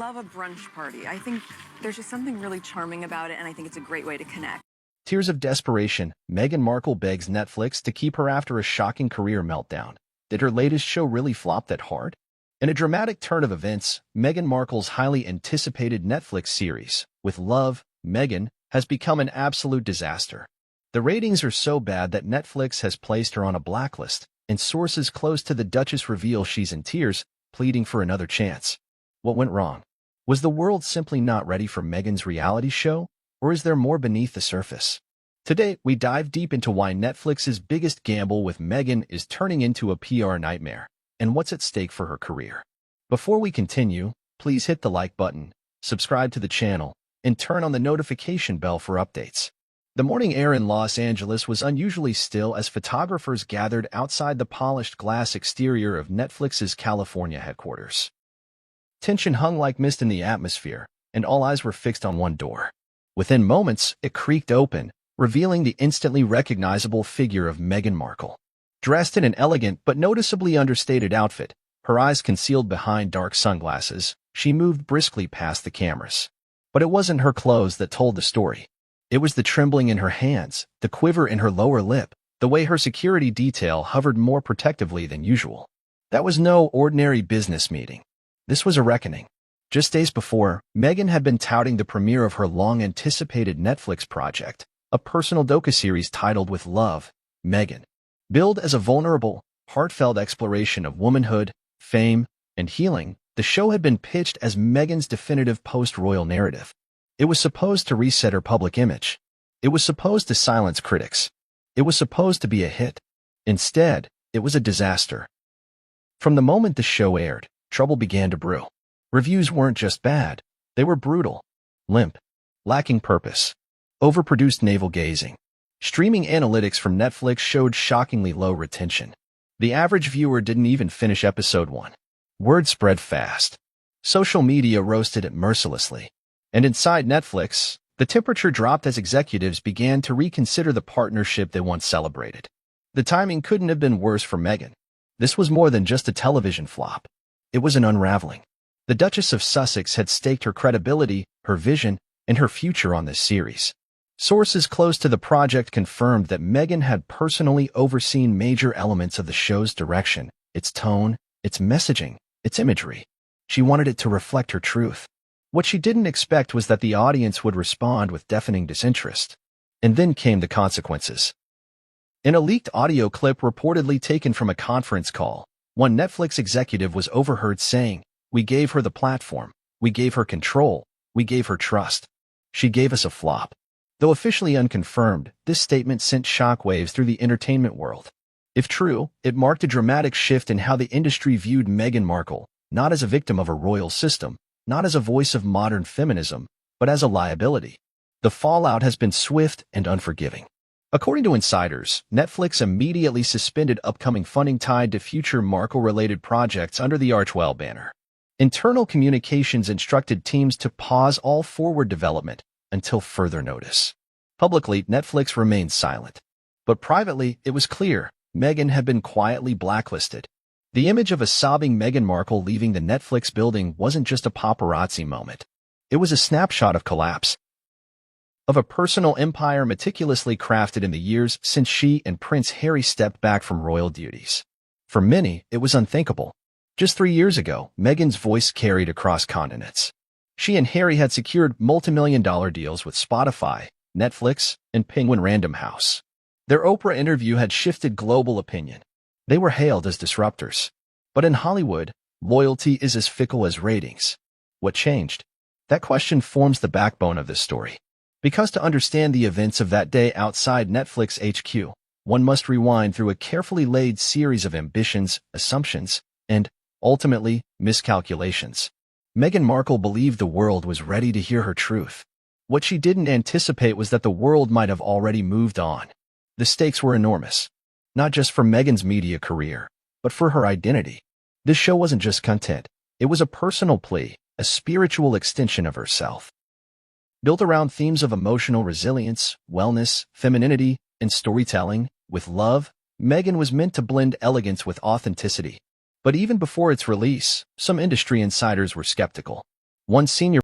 love a brunch party. I think there's just something really charming about it, and I think it's a great way to connect. Tears of desperation, Meghan Markle begs Netflix to keep her after a shocking career meltdown. Did her latest show really flop that hard? In a dramatic turn of events, Meghan Markle's highly anticipated Netflix series, With Love, Meghan, has become an absolute disaster. The ratings are so bad that Netflix has placed her on a blacklist, and sources close to the Duchess reveal she's in tears, pleading for another chance. What went wrong? Was the world simply not ready for Meghan's reality show, or is there more beneath the surface? Today, we dive deep into why Netflix's biggest gamble with Meghan is turning into a PR nightmare, and what's at stake for her career. Before we continue, please hit the like button, subscribe to the channel, and turn on the notification bell for updates. The morning air in Los Angeles was unusually still as photographers gathered outside the polished glass exterior of Netflix's California headquarters. Tension hung like mist in the atmosphere, and all eyes were fixed on one door. Within moments, it creaked open, revealing the instantly recognizable figure of Meghan Markle. Dressed in an elegant but noticeably understated outfit, her eyes concealed behind dark sunglasses, she moved briskly past the cameras. But it wasn't her clothes that told the story. It was the trembling in her hands, the quiver in her lower lip, the way her security detail hovered more protectively than usual. That was no ordinary business meeting. This was a reckoning. Just days before, Meghan had been touting the premiere of her long-anticipated Netflix project, a personal docuseries titled With Love, Meghan. Billed as a vulnerable, heartfelt exploration of womanhood, fame, and healing, the show had been pitched as Meghan's definitive post-royal narrative. It was supposed to reset her public image. It was supposed to silence critics. It was supposed to be a hit. Instead, it was a disaster. From the moment the show aired, trouble began to brew. Reviews weren't just bad. They were brutal, limp, lacking purpose, overproduced navel-gazing. Streaming analytics from Netflix showed shockingly low retention. The average viewer didn't even finish episode 1. Word spread fast. Social media roasted it mercilessly. And inside Netflix, the temperature dropped as executives began to reconsider the partnership they once celebrated. The timing couldn't have been worse for Meghan. This was more than just a television flop. It was an unraveling. The Duchess of Sussex had staked her credibility, her vision, and her future on this series. Sources close to the project confirmed that Meghan had personally overseen major elements of the show's direction, its tone, its messaging, its imagery. She wanted it to reflect her truth. What she didn't expect was that the audience would respond with deafening disinterest. And then came the consequences. In a leaked audio clip reportedly taken from a conference call, one Netflix executive was overheard saying, "We gave her the platform, we gave her control, we gave her trust. She gave us a flop." Though officially unconfirmed, this statement sent shockwaves through the entertainment world. If true, it marked a dramatic shift in how the industry viewed Meghan Markle, not as a victim of a royal system, not as a voice of modern feminism, but as a liability. The fallout has been swift and unforgiving. According to insiders, Netflix immediately suspended upcoming funding tied to future Markle-related projects under the Archewell banner. Internal communications instructed teams to pause all forward development until further notice. Publicly, Netflix remained silent. But privately, it was clear Meghan had been quietly blacklisted. The image of a sobbing Meghan Markle leaving the Netflix building wasn't just a paparazzi moment. It was a snapshot of collapse. Of a personal empire meticulously crafted in the years since she and Prince Harry stepped back from royal duties. For many, it was unthinkable. Just 3 years ago, Meghan's voice carried across continents. She and Harry had secured multi-million-dollar deals with Spotify, Netflix, and Penguin Random House. Their Oprah interview had shifted global opinion. They were hailed as disruptors. But in Hollywood, loyalty is as fickle as ratings. What changed? That question forms the backbone of this story. Because to understand the events of that day outside Netflix HQ, one must rewind through a carefully laid series of ambitions, assumptions, and, ultimately, miscalculations. Meghan Markle believed the world was ready to hear her truth. What she didn't anticipate was that the world might have already moved on. The stakes were enormous. Not just for Meghan's media career, but for her identity. This show wasn't just content. It was a personal plea, a spiritual extension of herself. Built around themes of emotional resilience, wellness, femininity, and storytelling, With Love, Meghan was meant to blend elegance with authenticity. But even before its release, some industry insiders were skeptical. One senior